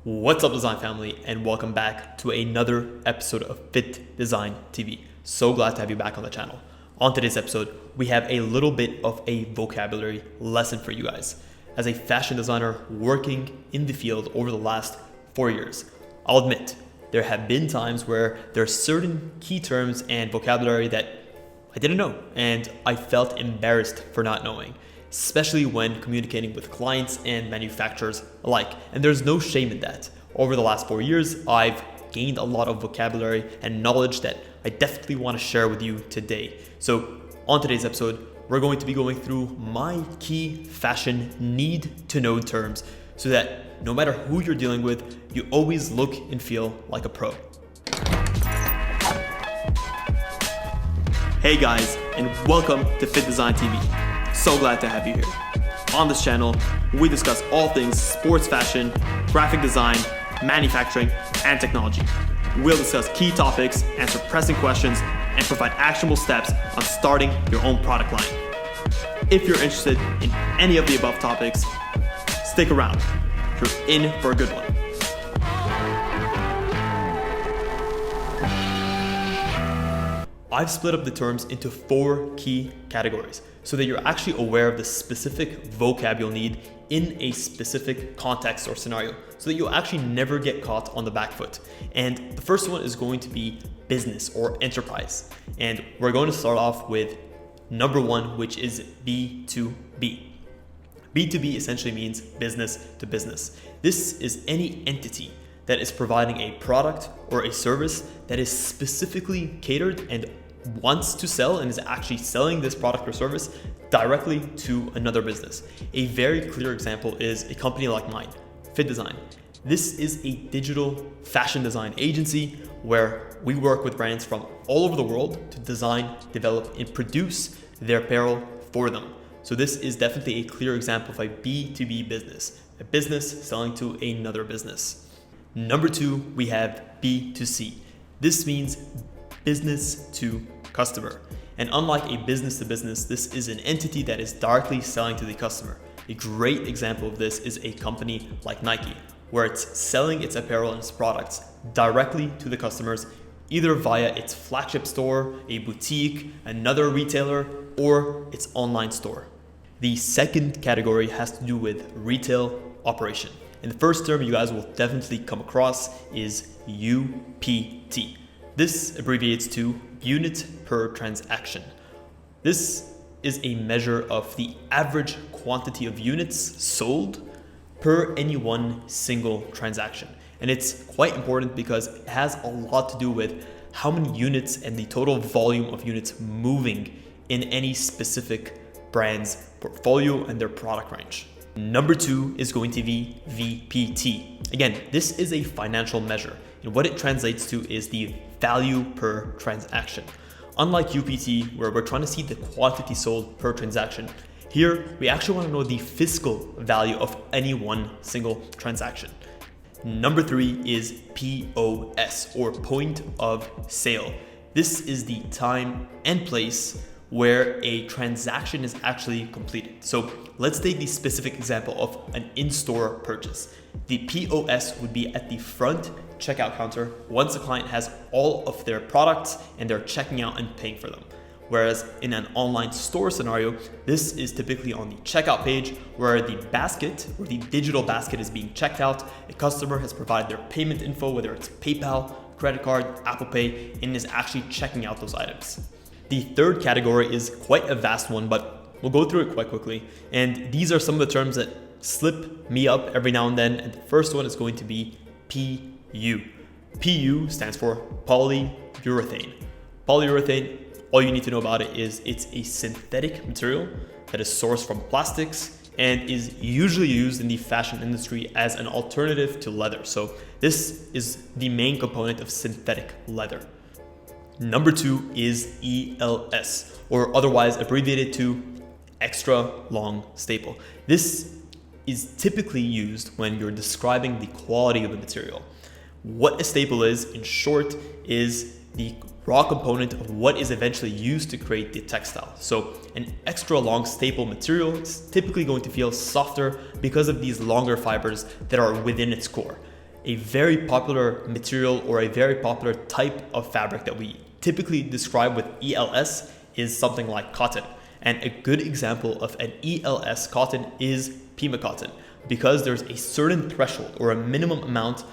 What's up, design family, and welcome back to another episode of Fittdesign TV. So glad to have you back on the channel. On today's episode, we have a little bit of a vocabulary lesson for you guys. As a fashion designer working in the field over the last 4 years, I'll admit there have been times where there are certain key terms and vocabulary that I didn't know, and I felt embarrassed for not knowing, especially when communicating with clients and manufacturers alike. And there's no shame in that. Over the last 4 years, I've gained a lot of vocabulary and knowledge that I definitely want to share with you today. So on today's episode, we're going to be going through my key fashion need to know terms so that no matter who you're dealing with, you always look and feel like a pro. Hey guys, and welcome to Fittdesign TV. So glad to have you here. On this channel, we discuss all things sports fashion, graphic design, manufacturing, and technology. We'll discuss key topics, answer pressing questions, and provide actionable steps on starting your own product line. If you're interested in any of the above topics, stick around. You're in for a good one. I've split up the terms into 4 key categories so that you're actually aware of the specific vocab you'll need in a specific context or scenario so that you'll actually never get caught on the back foot. And the first one is going to be business or enterprise. And we're going to start off with number 1, which is B2B. B2B essentially means business to business. This is any entity that is providing a product or a service that is specifically catered and wants to sell and is actually selling this product or service directly to another business. A very clear example is a company like mine, Fittdesign. This is a digital fashion design agency where we work with brands from all over the world to design, develop, and produce their apparel for them. So this is definitely a clear example of a B2B business, a business selling to another business. Number 2, we have B2C. This means business to customer. And unlike a business to business, this is an entity that is directly selling to the customer. A great example of this is a company like Nike, where it's selling its apparel and its products directly to the customers, either via its flagship store, a boutique, another retailer, or its online store. The second category has to do with retail operation. And the first term you guys will definitely come across is UPT. This abbreviates to unit per transaction. This is a measure of the average quantity of units sold per any one single transaction. And it's quite important because it has a lot to do with how many units and the total volume of units moving in any specific brand's portfolio and their product range. Number 2 is going to be VPT. Again, this is a financial measure, and what it translates to is the value per transaction. Unlike UPT, where we're trying to see the quantity sold per transaction, here we actually want to know the fiscal value of any one single transaction. Number 3 is POS, or point of sale. This is the time and place where a transaction is actually completed. So let's take the specific example of an in-store purchase. The POS would be at the front checkout counter once a client has all of their products and they're checking out and paying for them. Whereas in an online store scenario, this is typically on the checkout page where the basket or the digital basket is being checked out. A customer has provided their payment info, whether it's PayPal, credit card, Apple Pay, and is actually checking out those items. The third category is quite a vast one, but we'll go through it quite quickly. And these are some of the terms that slip me up every now and then. And the first one is going to be PU. PU stands for polyurethane. Polyurethane, all you need to know about it is it's a synthetic material that is sourced from plastics and is usually used in the fashion industry as an alternative to leather. So this is the main component of synthetic leather. Number 2 is ELS, or otherwise abbreviated to extra long staple. This is typically used when you're describing the quality of the material. What a staple is, in short, is the raw component of what is eventually used to create the textile. So an extra long staple material is typically going to feel softer because of these longer fibers that are within its core. a very popular material or a very popular type of fabric that we typically describe with ELS is something like cotton. And a good example of an ELS cotton is Pima cotton, because there's a certain threshold or a minimum amount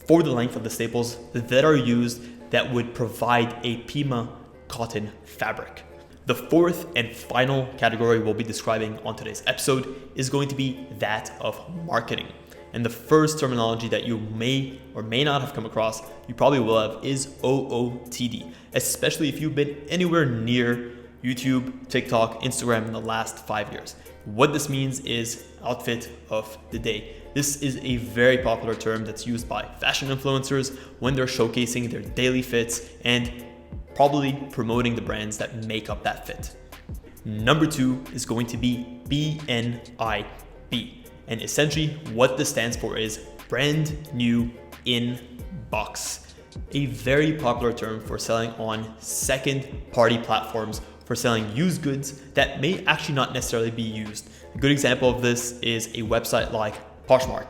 for the length of the staples that are used that would provide a Pima cotton fabric. The fourth and final category we'll be describing on today's episode is going to be that of marketing. And the first terminology that you may or may not have come across, you probably will have, is OOTD, especially if you've been anywhere near YouTube, TikTok, Instagram in the last 5 years. What this means is outfit of the day. This is a very popular term that's used by fashion influencers when they're showcasing their daily fits and probably promoting the brands that make up that fit. Number 2 is going to be BNIB. And essentially what this stands for is brand new in box. A very popular term for selling on second-party platforms, for selling used goods that may actually not necessarily be used. A good example of this is a website like Poshmark.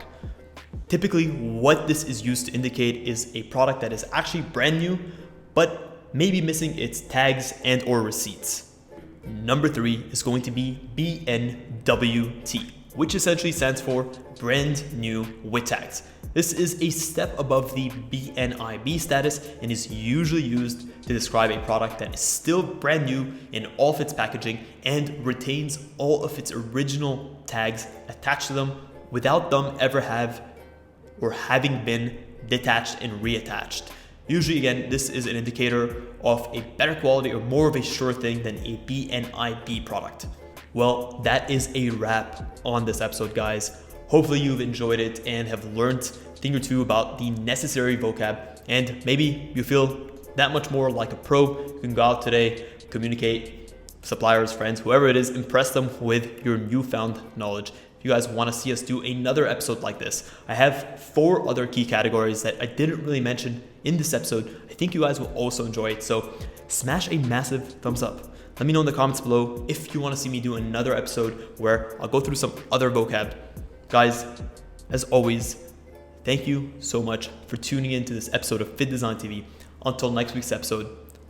Typically, what this is used to indicate is a product that is actually brand new, but maybe missing its tags and or receipts. Number 3 is going to be BNWT, which essentially stands for brand new with tags. This is a step above the BNIB status and is usually used to describe a product that is still brand new in all of its packaging and retains all of its original tags attached to them without them ever having been detached and reattached. Usually, again, this is an indicator of a better quality or more of a sure thing than a BNIB product. Well, that is a wrap on this episode, guys. Hopefully you've enjoyed it and have learned a thing or two about the necessary vocab, and maybe you feel that much more like a pro. You can go out today, communicate, suppliers, friends, whoever it is, impress them with your newfound knowledge. If you guys want to see us do another episode like this, I have 4 other key categories that I didn't really mention in this episode. I think you guys will also enjoy it, so smash a massive thumbs up. Let me know in the comments below if you want to see me do another episode where I'll go through some other vocab. Guys, as always, thank you so much for tuning in to this episode of Fittdesign TV. Until next week's episode,